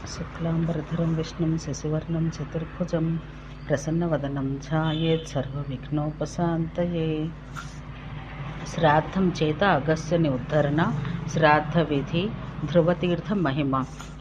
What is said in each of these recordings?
శుక్లాంబరధరం విష్ణుం శశివర్ణం చతుర్భుజం ప్రసన్నవదనం ధ్యాయేత్ సర్వవిఘ్నోపశాంతయే. శ్రాద్ధం చేత అగస్త్యుని ఉద్ధరణ. శ్రాద్ధ విధి. ధ్రువతీర్థ మహిమ.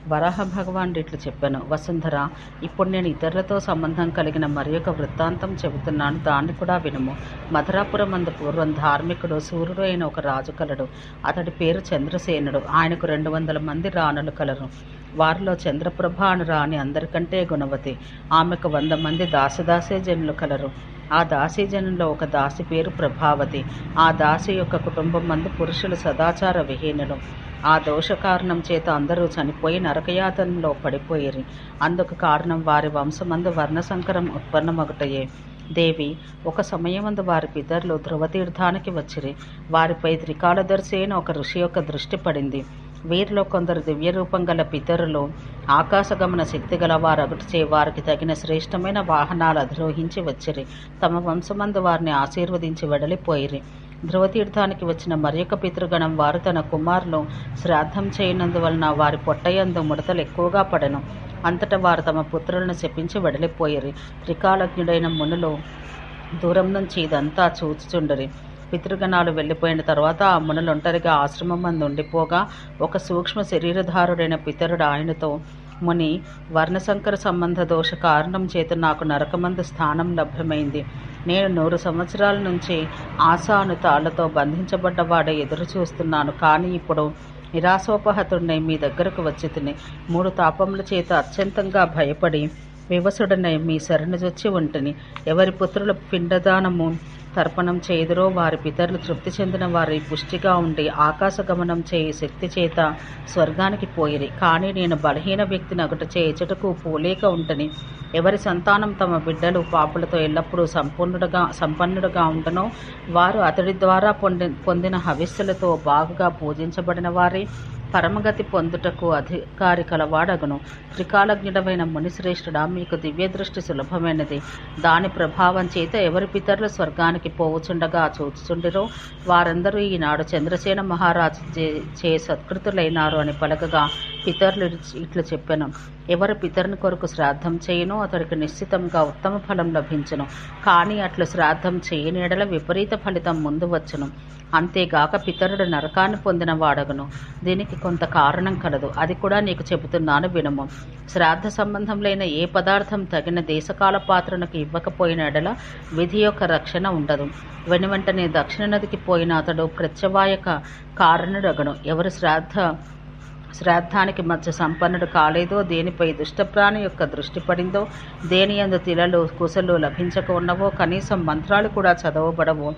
వరాహ భగవానుడు ఇట్లు చెప్పాను: వసుంధర, ఇప్పుడు నేను ఇతరులతో సంబంధం కలిగిన మరి ఒక వృత్తాంతం చెబుతున్నాను, దాన్ని కూడా వినుము. మధురాపురం అందు పూర్వం ధార్మికుడు సూర్యుడు అయిన ఒక రాజు కలడు. అతడి పేరు చంద్రసేనుడు. ఆయనకు 200 మంది రాణులు కలరు. వారిలో చంద్రప్రభ అను రాణి అందరికంటే గుణవతి. ఆమెకు 100 మంది దాసదాసీజనులు కలరు. ఆ దాసీజనుల్లో ఒక దాసి పేరు ప్రభావతి. ఆ దాసి యొక్క కుటుంబం మందు పురుషులు సదాచార విహీనులు. ఆ దోష కారణం చేత అందరూ చనిపోయి నరకయాతనలో పడిపోయిరి. అందుకు కారణం వారి వంశమందు వర్ణసంకరం ఉత్పన్నమగుటయే. దేవి, ఒక సమయమందు వారి పితరులు ధ్రువతీర్థానికి వచ్చిరి. వారిపై త్రికాలదర్శి అయిన ఒక ఋషి యొక్క దృష్టి పడింది. వీరిలో కొందరు దివ్యరూపం గల పితరులు ఆకాశగమన శక్తి గల వారగుటచే వారికి తగిన శ్రేష్టమైన వాహనాలు అధిరోహించి వచ్చిరి. తమ వంశమందు వారిని ఆశీర్వదించి వెడలిపోయిరి. ధ్రువతీర్థానికి వచ్చిన మరి ఒక పితృగణం వారు తన కుమారులు శ్రాద్ధం చేయనందువలన వారి పొట్టయందు ముడతలు ఎక్కువగా పడెను. అంతటా వారు తమ పుత్రులను శపించి వెడలిపోయిరి. త్రికాలజ్ఞుడైన మునులు దూరం నుంచి ఇదంతా చూచుచుండరి. పితృగణాలు వెళ్ళిపోయిన తర్వాత ఆ మునులు ఒంటరిగా ఆశ్రమం మందు ఉండిపోగా ఒక సూక్ష్మ శరీరధారుడైన పితరుడు ఆయనతో: ముని, వర్ణశంకర సంబంధ దోష కారణం చేత నాకు నరకమందు స్థానం లభ్యమైంది. నేను 100 సంవత్సరాల నుంచి ఆశ తాళ్లతో బంధించబడ్డవాడే ఎదురు చూస్తున్నాను. కానీ ఇప్పుడు నిరాశోపహతుడినై మీ దగ్గరకు వచ్చి తిని 3 తాపముల చేత అత్యంతంగా భయపడి వివసుడనై మీ శరణుజొచ్చి ఉంటిని. ఎవరి పుత్రుల పిండదానము తర్పణం చేయుదురో వారి పితరులు తృప్తి చెందిన వారి పుష్టిగా ఉండి ఆకాశగమనం చేయి శక్తి చేత స్వర్గానికి పోయిరి. కానీ నేను బలహీన వ్యక్తిని అగుట చేయుటకు పోలేక ఉంటని. ఎవరి సంతానం తమ బిడ్డలు పాపులతో ఎల్లప్పుడూ సంపన్నుడుగా ఉండనో వారు అతడి ద్వారా పొందిన హవిస్సులతో బాగుగా పూజించబడిన వారి పరమగతి పొందుటకు అధికారి కలవాడగును. త్రికాలజ్ఞుడమైన మునిశ్రేష్ఠుడా, మీకు దివ్య దృష్టి సులభమైనది. దాని ప్రభావం చేత ఎవరి పితరులు స్వర్గానికి పోవుచుండగా చూచుచుండిరో వారందరూ ఈనాడు చంద్రసేన మహారాజు చే సత్కృతులైనారు అని పలకగా పితరులు ఇట్లు చెప్పెను: ఎవరు పితరుని కొరకు శ్రాద్ధం చేయునో అతడికి నిశ్చితంగా ఉత్తమ ఫలం లభించును. కానీ అట్లు శ్రాద్ధం చేయని ఎడల విపరీత ఫలితం ముందు వచ్చును. అంతేగాక పితరుడు నరకాన్ని పొందిన వాడగును. దీనికి కొంత కారణం కలదు, అది కూడా నీకు చెబుతున్నాను వినుము. శ్రాద్ధ సంబంధంలైన ఏ పదార్థం తగిన దేశకాల పాత్రనకు ఇవ్వకపోయిన ఎడల విధి యొక్క రక్షణ ఉండదు. వెనువెంటనే దక్షిణ నదికి పోయిన అతడు ప్రత్యవాయక కారణుడగను. ఎవరు శ్రాద్ధానికి మధ్య సంపన్నుడు కాలేదో, దేనిపై దుష్టప్రాణి యొక్క దృష్టి పడిందో, దేని యందు తిలలు కుశలు లభించక ఉన్నవో, కనీసం మంత్రాలు కూడా చదవబడవు,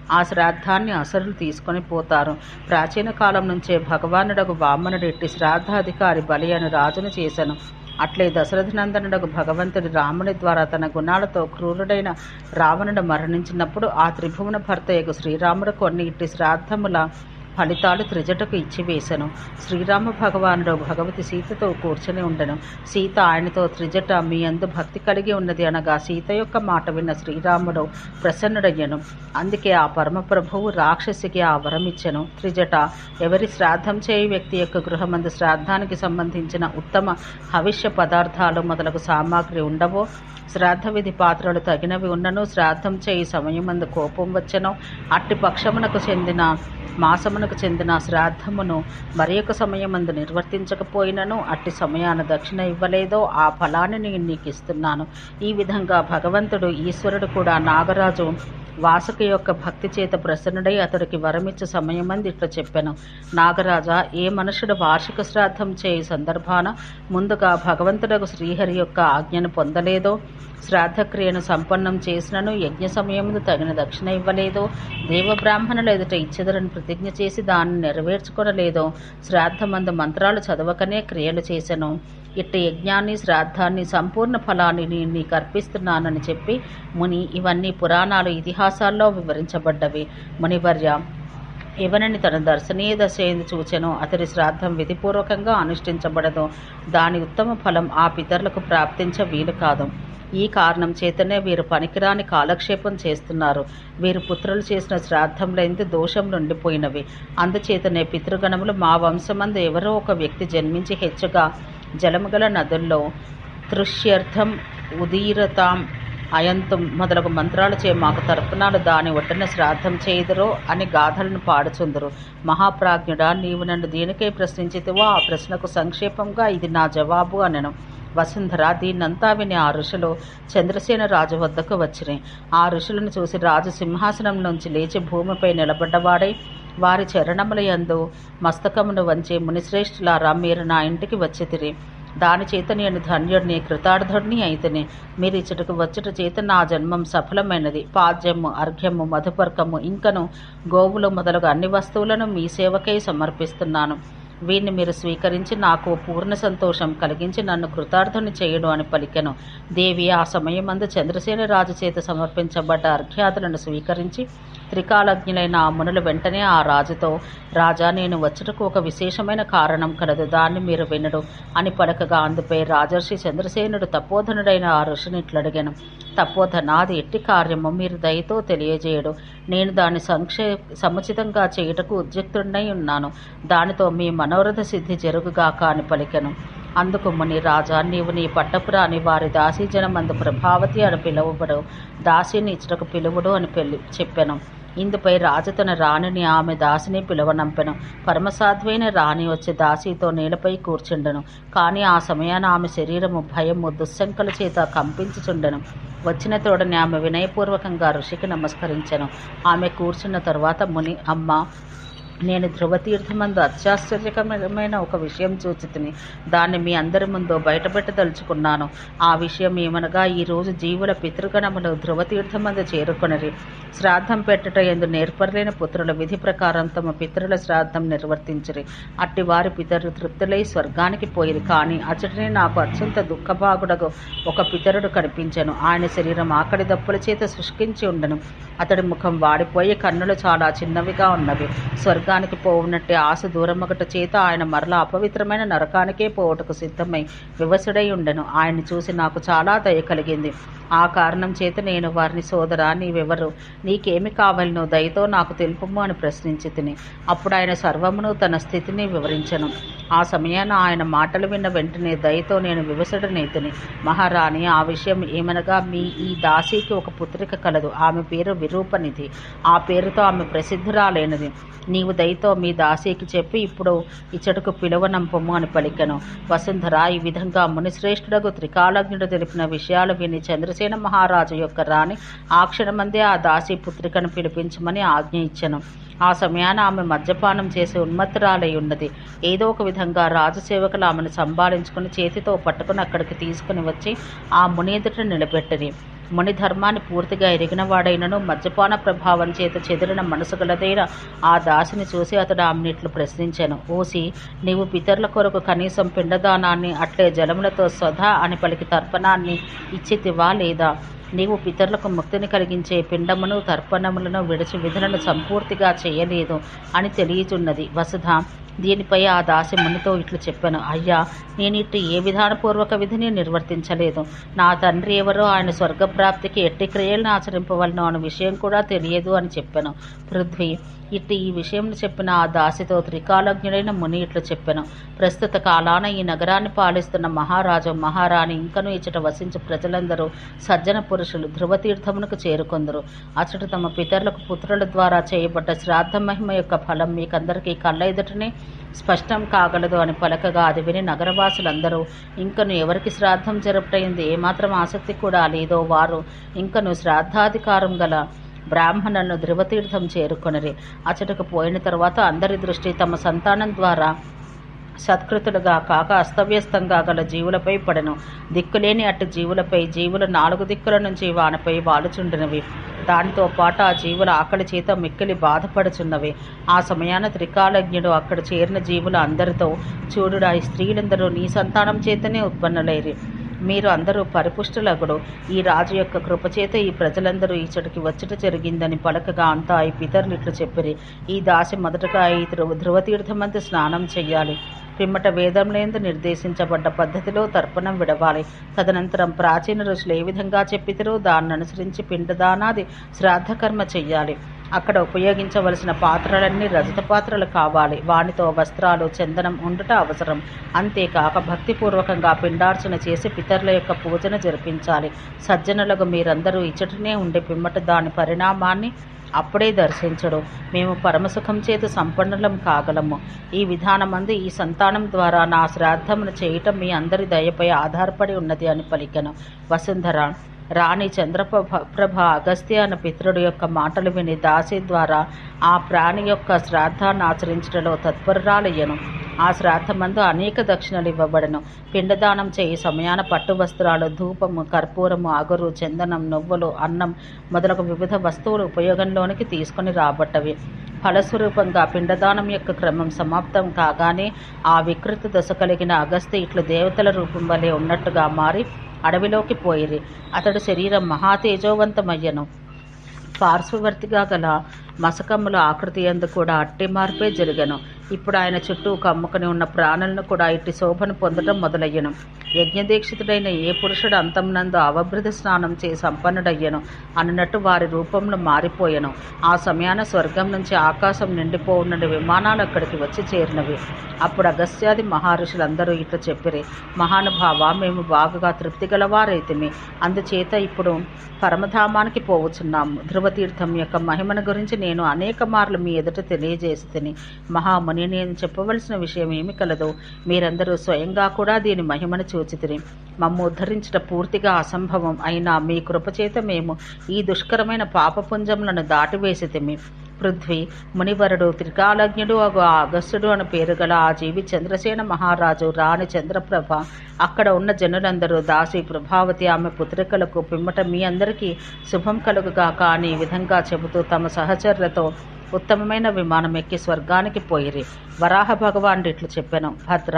ఆ శ్రాద్ధాన్ని అసలు తీసుకొని పోతారు. ప్రాచీన కాలం నుంచే భగవానుడగు వామనుడు ఇట్టి శ్రాద్ధాధికారి బలి అని రాజును చేశాను. అట్లే దశరథనందనుడగు భగవంతుడి రాముని ద్వారా తన గుణాలతో క్రూరుడైన రావణుడు మరణించినప్పుడు ఆ త్రిభువన భర్తయగు శ్రీరాముడు కొన్ని ఇట్టి శ్రాద్ధముల ఫలితాలు త్రిజటకు ఇచ్చివేశను. శ్రీరామ భగవానుడు భగవతి సీతతో కూర్చొని ఉండెను. సీత ఆయనతో: త్రిజట, మీ యందు భక్తి కలిగి ఉన్నది అనగా సీత యొక్క మాట విన్న శ్రీరాముడు ప్రసన్నుడయ్యను. అందుకే ఆ పరమప్రభువు రాక్షసికి ఆ వరమిచ్చెను: త్రిజట, ఎవరి శ్రాద్ధం చేయి వ్యక్తి యొక్క గృహమందు శ్రాద్ధానికి సంబంధించిన ఉత్తమ హవిష్య పదార్థాలు మొదలగు సామాగ్రి ఉండవో, శ్రాద్ధ విధి పాత్రలు తగినవి ఉన్నను, శ్రాద్ధం చేయి సమయమందు కోపం వచ్చెనో, అట్టి పక్షమునకు చెందిన మాసమునకు చెందిన శ్రాద్ధమును మరి ఒక సమయమందు నిర్వర్తించకపోయినను, అట్టి సమయాన దక్షిణ ఇవ్వలేదో ఆ ఫలాన్ని నేను నీకు ఇస్తున్నాను. ఈ విధంగా భగవంతుడు ఈశ్వరుడు కూడా నాగరాజు వాసుకి యొక్క భక్తి చేత ప్రసన్నుడై అతడికి వరమిచ్చే సమయమంది ఇట్లా చెప్పాను: నాగరాజా, ఏ మనుషుడు వార్షిక శ్రాద్ధం చేయి సందర్భాన ముందుగా భగవంతుడకు శ్రీహరి యొక్క ఆజ్ఞను పొందలేదో, శ్రాద్ధక్రియను సంపన్నం చేసినను యజ్ఞ సమయమును తగిన దక్షిణ ఇవ్వలేదో, దేవబ్రాహ్మణులు ఎదుట ఇచ్చెదరని ప్రతిజ్ఞ చేసి దాన్ని నెరవేర్చుకొనలేదో, శ్రాద్ధమందు మంత్రాలు చదవకనే క్రియలు చేసెను, ఇట్టి యజ్ఞాన్ని శ్రాద్ధాన్ని సంపూర్ణ ఫలాన్ని నేను నీకు అర్పిస్తున్నానని చెప్పి ముని ఇవన్నీ పురాణాలు ఇతిహాసాల్లో వివరించబడ్డవి. మునివర్య, ఎవరిని తన దర్శనీయ దశ చూచెనో అతడి శ్రాద్ధం విధిపూర్వకంగా అనుష్ఠించబడదో దాని ఉత్తమ ఫలం ఆ పితరులకు ప్రాప్తించ వీలు కాదు. ఈ కారణం చేతనే వీరు పనికిరాని కాలక్షేపం చేస్తున్నారు. వీరు పుత్రులు చేసిన శ్రాద్ధంలో దోషములు ఉండిపోయినవి. అందుచేతనే పితృగణములు మా వంశమందు ఎవరో ఒక వ్యక్తి జన్మించి హెచ్చుగా జలము గల నదుల్లో తృష్యర్థం ఉదీరతాం అయంతం మొదలగు మంత్రాలచే మాకు తర్పణాలు దాని ఒడ్డున శ్రాద్ధం చేయుదురో అని గాథలను పాడుచుందరు. మహాప్రాజ్ఞుడా, నీవు నన్ను దీనికై ప్రశ్నించితివో ఆ ప్రశ్నకు సంక్షేపంగా ఇది నా జవాబు అనెను. వసుంధర దీన్నంతా విని ఆ ఋషులు చంద్రసేన రాజు వద్దకు వచ్చినాయి. ఆ ఋషులను చూసి రాజు సింహాసనం నుంచి లేచి భూమిపై నిలబడ్డవాడై వారి చరణముల యందు మస్తకమును వంచి, మునిశ్రేష్ఠులారా, మీరు నా ఇంటికి వచ్చితిరి. దాని చేత నేను ధన్యుడిని, కృతార్థుడిని అయితేనే. మీరు ఇచ్చటకు వచ్చుట చేత నా జన్మం సఫలమైనది. పాద్యము, అర్ఘ్యము, మధుపర్కము, ఇంకను గోవులు మొదలగు అన్ని వస్తువులను మీ సేవకై సమర్పిస్తున్నాను. వీరిని మీరు స్వీకరించి నాకు పూర్ణ సంతోషం కలిగించి నన్ను కృతార్థుని చేయడు అని పలికెను. దేవి ఆ సమయమందు చంద్రసేన రాజు చేత సమర్పించబడ్డ అర్ఘ్యాదులను స్వీకరించి త్రికాలజ్ఞులైన ఆ మునులు వెంటనే ఆ రాజుతో, రాజా, నేను వచ్చుటకు ఒక విశేషమైన కారణం కలదు, దాన్ని మీరు వినడు అని పలకగా, అందుపై రాజర్షి చంద్రసేనుడు తపోధనుడైన ఆ ఋషిని ఇట్లడిగాను. తపోధన, అది ఎట్టి కార్యము మీరు దయతో తెలియజేయడు. నేను దాన్ని సముచితంగా చేయుటకు ఉద్యుక్తుడై ఉన్నాను. దానితో మీ మనోరథ సిద్ధి జరుగుగాక అని పలికెను. అందుకు ముని, రాజా, నీవు నీ పట్టపురాని వారి దాసీజనమందు ప్రభావతి అని పిలువబడు దాసిని ఇచ్చటకు పిలువుడు అని చెప్పాను. ఇందుపై రాజు తన రాణిని ఆమె దాసిని పిలువనంపెను. పరమసాధ్వైన రాణి వచ్చి దాసితో నేలపై కూర్చుండెను. కానీ ఆ సమయాన ఆమె శరీరము భయము దుశ్శంకల చేత కంపించుచుండెను. వచ్చిన తోడని ఆమె వినయపూర్వకంగా ఋషికి నమస్కరించెను. ఆమె కూర్చున్న తరువాత ముని, అమ్మ, నేను ధ్రువతీర్థమందు అత్యాశ్చర్యకరమైన ఒక విషయం చూచితిని. దాన్ని మీ అందరి ముందు బయటపెట్టదలుచుకున్నాను. ఆ విషయం ఏమనగా, ఈరోజు జీవుల పితృగణములు ధ్రువతీర్థమందు చేరుకొనిరి. శ్రాద్ధం పెట్టుట ఎందు నేర్పరలేని పుత్రుల విధి ప్రకారం తమ పితరుల శ్రాద్ధం నిర్వర్తించిరి. అట్టి వారి పితరులు తృప్తులై స్వర్గానికి పోయిరి. కానీ అచటనే నాకు అత్యంత దుఃఖభాగుడగు ఒక పితరుడు కనిపించెను. ఆయన శరీరం ఆకలి దప్పుల చేత శుష్కించి ఉండెను. అతడి ముఖం వాడిపోయి కన్నులు చాలా చిన్నవిగా ఉన్నవి. స్వర్గానికి పోవునట్టే ఆశ దూరమగట చేత ఆయన మరలా అపవిత్రమైన నరకానికే పోవుటకు సిద్ధమై వివసుడై ఉండెను. ఆయన్ని చూసి నాకు చాలా దయ కలిగింది. ఆ కారణం చేత నేను వారిని, సోదరా, నీవెవరు, నీకేమి కావాలనో దయతో నాకు తెలుపుము అని ప్రశ్నించి తిని. అప్పుడు ఆయన సర్వమును తన స్థితిని వివరించెను. ఆ సమయాన ఆయన మాటలు విన్న వెంటనే దయతో నేను వివసుడనైతిని. మహారాణి, ఆ విషయం ఏమనగా, మీ ఈ దాసీకి ఒక పుత్రిక కలదు. ఆమె పేరు విరూపనిధి. ఆ పేరుతో ఆమె ప్రసిద్ధురాలైనది. నీవు దయతో మీ దాసీకి చెప్పి ఇప్పుడు ఇచ్చటకు పిలువనంపము అని పలికెను. వసుంధర ఈ విధంగా మునిశ్రేష్ఠుడకు త్రికాలజ్ఞుడు తెలిపిన విషయాలు విని చంద్రసేన మహారాజు యొక్క రాణి ఆ క్షణమందే ఆ దాసీ పుత్రికను పిలిపించమని ఆజ్ఞ ఇచ్చెను. ఆ సమయాన ఆమె మద్యపానం చేసి ఉన్మత్తురాలై ఉన్నది. ఏదో ఒక విధంగా రాజసేవకులు ఆమెను సంభాళించుకుని చేతితో పట్టుకుని అక్కడికి తీసుకుని వచ్చి ఆ ముని ఎదుట నిలబెట్టిరి. ముని ధర్మాన్ని పూర్తిగా ఎరిగినవాడైనను మద్యపాన ప్రభావం చేత చెదిరిన మనసు గలదైన ఆ దాసిని చూసి అతడు ఆమెనిట్లు ప్రశ్నించాను. ఓసి, నీవు పితరుల కొరకు కనీసం పిండదానాన్ని, అట్లే జలములతో స్వధా అని పలికి తర్పణాన్ని ఇచ్చితివా లేదా? నీవు పితరులకు ముక్తిని కలిగించే పిండమును తర్పణములను విడిచి విధులను సంపూర్తిగా చేయలేదు అని తెలియచున్నది. వసుధ దీనిపై ఆ దాసి మునితో ఇట్లు చెప్పాను. అయ్యా, నేనిట్టి ఏ విధానపూర్వక విధిని నిర్వర్తించలేదు. నా తండ్రి ఎవరో, ఆయన స్వర్గప్రాప్తికి ఎట్టి క్రియలను ఆచరింపవలనో అన్న విషయం కూడా తెలియదు అని చెప్పాను. పృథ్వీ ఇట్టి ఈ విషయం చెప్పిన ఆ దాసితో త్రికాలజ్ఞుడైన ముని ఇట్లు చెప్పాను. ప్రస్తుత కాలాన ఈ నగరాన్ని పాలిస్తున్న మహారాజు, మహారాణి, ఇంకను ఇచ్చట వసించు ప్రజలందరూ సజ్జన పురుషులు ధ్రువతీర్థమునకు చేరుకొందరు. అచ్చట తమ పితరులకు పుత్రుల ద్వారా చేయబడ్డ శ్రాద్ధ మహిమ యొక్క ఫలం మీకందరికీ కళ్ళ ఎదుటనే స్పష్టం కాగలదు అని పలకగా అది విని నగరవాసులందరూ ఇంకను ఎవరికి శ్రాద్ధం జరుపుటైంది ఏమాత్రం ఆసక్తి కూడా లేదో వారు ఇంకను శ్రాద్ధాధికారం గల బ్రాహ్మణులను ధ్రువతీర్థం చేరుకొనిరి. అచ్చటకు పోయిన తర్వాత అందరి దృష్టి తమ సంతానం ద్వారా సత్కృతులుగా కాక అస్తవ్యస్తంగా గల జీవులపై పడెను. దిక్కులేని అట్టి జీవులపై జీవులు 4 దిక్కుల నుంచి వానిపై వాలుచుండినవి. దానితో పాటు ఆ జీవుల ఆకలి చేత మిక్కిలి బాధపడుచున్నవి. ఆ సమయాన త్రికాలజ్ఞుడు అక్కడ చేరిన జీవుల అందరితో, చూడుడా, ఈ స్త్రీలందరూ నీ సంతానం చేతనే ఉత్పన్నులైరి. మీరు అందరూ పరిపుష్టులగుడు. ఈ రాజు యొక్క కృపచేత ఈ ప్రజలందరూ ఈచటికి వచ్చుట జరిగిందని పలకగా అంతా ఈ పితరులు ఇట్లు చెప్పిరి. ఈ దాసి మొదటగా ఈ ధ్రువతీర్థమందు స్నానం చెయ్యాలి. పిమ్మట వేదంలేందు నిర్దేశించబడ్డ పద్ధతిలో తర్పణం విడవాలి. తదనంతరం ప్రాచీన ఋషులు ఏ విధంగా చెప్పితరో దాన్ని అనుసరించి పిండదానాది శ్రాద్ధకర్మ చెయ్యాలి. అక్కడ ఉపయోగించవలసిన పాత్రలన్నీ రజత పాత్రలు కావాలి. వానితో వస్త్రాలు, చందనం ఉండుట అవసరం. అంతేకాక భక్తిపూర్వకంగా పిండార్చన చేసి పితరుల యొక్క పూజను జరిపించాలి. సజ్జనులకు మీరందరూ ఇచ్చటనే ఉండి పిమ్మట దాని పరిణామాన్ని అప్పుడే దర్శించడు. మేము పరమసుఖం చేత సంపన్నులం కాగలము. ఈ విధానమందు ఈ సంతానం ద్వారా నా శ్రాద్ధమును చేయటం మీ అందరి దయపై ఆధారపడి ఉన్నది అని పలికెను. వసుంధర రాణి చంద్రప్రభ అగస్త్య అన్న పితరుడు యొక్క మాటలు విని దాసి ద్వారా ఆ ప్రాణి యొక్క శ్రాద్ధాన్ని ఆచరించడంలో తత్పరురాలయ్యను. ఆ శ్రాద్ధమందు అనేక దక్షిణలు ఇవ్వబడను. పిండదానం చేయి సమయాన పట్టు వస్త్రాలు, ధూపము, కర్పూరము, అగురు, చందనం, నువ్వులు, అన్నం మొదలగు వివిధ వస్తువులు ఉపయోగంలోనికి తీసుకుని రాబట్టవి. ఫలస్వరూపంగా పిండదానం యొక్క క్రమం సమాప్తం కాగానే ఆ వికృత దశ కలిగిన అగస్త్య ఇట్లు దేవతల రూపం వలె ఉన్నట్టుగా మారి అడవిలోకి పోయిరి. అతడు శరీరం మహాతేజోవంతమయ్యను. పార్శ్వవర్తిగా గల మసకమ్ముల ఆకృతి యందు కూడా అట్టి మార్పే జరిగను. ఇప్పుడు ఆయన చుట్టూ కమ్ముకుని ఉన్న ప్రాణులను కూడా ఇట్టి శోభను పొందడం మొదలయ్యను. యజ్ఞదీక్షితుడైన ఏ పురుషుడు అంతమునందు అవభృత స్నానం చేసి సంపన్నుడయ్యను అన్నట్టు వారి రూపంలో మారిపోయెను. ఆ సమయాన స్వర్గం నుంచి ఆకాశం నిండిపోవున్న విమానాలు అక్కడికి వచ్చి చేరినవి. అప్పుడు అగస్త్యాది మహర్షులందరూ ఇట్లా చెప్పిరి, మహానుభావ, మేము బాగా తృప్తి గలవారైతిమి. అందుచేత ఇప్పుడు పరమధామానికి పోవచ్చున్నాము. ధ్రువతీర్థం యొక్క మహిమను గురించి నేను అనేక మార్లు మీ ఎదుట తెలియజేసి తిని, మహాముని, నేను చెప్పవలసిన విషయం ఏమి కలదో మీరందరూ స్వయంగా కూడా దీని మహిమను చూచితిరి. మమ్ము ఉద్ధరించట పూర్తిగా అసంభవం అయినా మీ కృపచేత మేము ఈ దుష్కరమైన పాపపుంజములను దాటివేసితిమి. పృథ్వీ, మునివరుడు, త్రికాలజ్ఞుడు అగు అగస్త్యుడు అని పేరు గల ఆ జీవి చంద్రసేన మహారాజు, రాణి చంద్రప్రభ, అక్కడ ఉన్న జనులందరూ, దాసి ప్రభావతి ఆమె పుత్రికలకు పిమ్మట మీ అందరికీ శుభం కలుగుగాక అని ఈ విధంగా చెబుతూ తమ సహచరులతో ఉత్తమమైన విమానం ఎక్కి స్వర్గానికి పోయిరి. వరాహ భగవానుడు ఇట్లు చెప్పెను, భద్ర,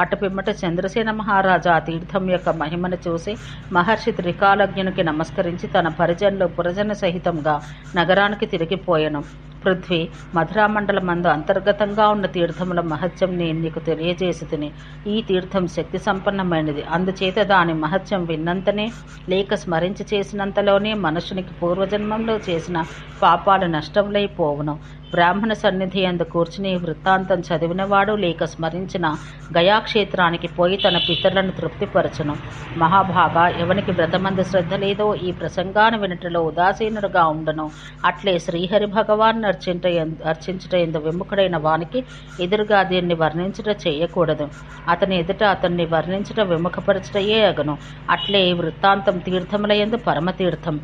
అటు పిమ్మట చంద్రసేన మహారాజా ఆ తీర్థం యొక్క మహిమను చూసి మహర్షి త్రికాలజ్ఞునికి నమస్కరించి తన పరిజనులు పురజన సహితంగా నగరానికి తిరిగిపోయెను. పృథ్వీ, మధురామండలమందు అంతర్గతంగా ఉన్న తీర్థముల మహత్యం నేను నీకు తెలియజేసి తిని. ఈ తీర్థం శక్తి సంపన్నమైనది. అందుచేత దాని మహత్యం విన్నంతనే లేక స్మరించి చేసినంతలోనే మనుషునికి పూర్వజన్మంలో చేసిన పాపాలు నష్టములైపోవును. బ్రాహ్మణ సన్నిధి అందు కూర్చుని వృత్తాంతం చదివినవాడు లేక స్మరించిన గయాక్షేత్రానికి పోయి తన పితరులను తృప్తిపరచును. మహాభాగ, ఎవనికి వ్రతమందు శ్రద్ధ లేదో ఈ ప్రసంగాన్ని వినటలో ఉదాసీనుడుగా ఉండను. అట్లే శ్రీహరి భగవాన్ అర్చించుట ఎందు విముఖుడైన వానికి ఎదురుగా దీన్ని వర్ణించుట చేయకూడదు. అతని ఎదుట అతన్ని వర్ణించుట విముఖపరచుటయే అగను. అట్లే వృత్తాంతం తీర్థముల యందు పరమతీర్థం,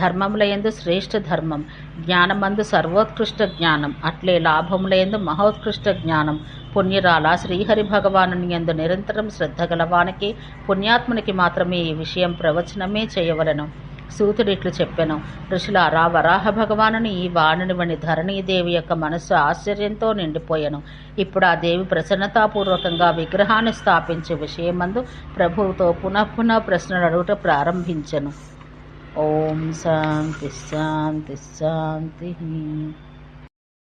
ధర్మముల యందు శ్రేష్ఠ ధర్మం, జ్ఞానమందు సర్వోత్కృష్ట జ్ఞానం, అట్లే లాభముల యందు మహోత్కృష్ట జ్ఞానం. పుణ్యురాల, శ్రీహరి భగవానుని యందు నిరంతరం శ్రద్ధ గలవానికి, పుణ్యాత్మునికి మాత్రమే ఈ విషయం ప్రవచనమే చేయవలను. సూతుడు ఇట్లు చెప్పెను, ఋషులారా, వరాహ భగవానుని ఈ వాణినివని ధరణీదేవి యొక్క మనస్సు ఆశ్చర్యంతో నిండిపోయెను. ఇప్పుడు ఆ దేవి ప్రసన్నతాపూర్వకంగా విగ్రహాన్ని స్థాపించే విషయమందు ప్రభువుతో పునః ప్రశ్నలు అడుగుట ప్రారంభించెను. ఓం శాంతి శాంతి శాంతి.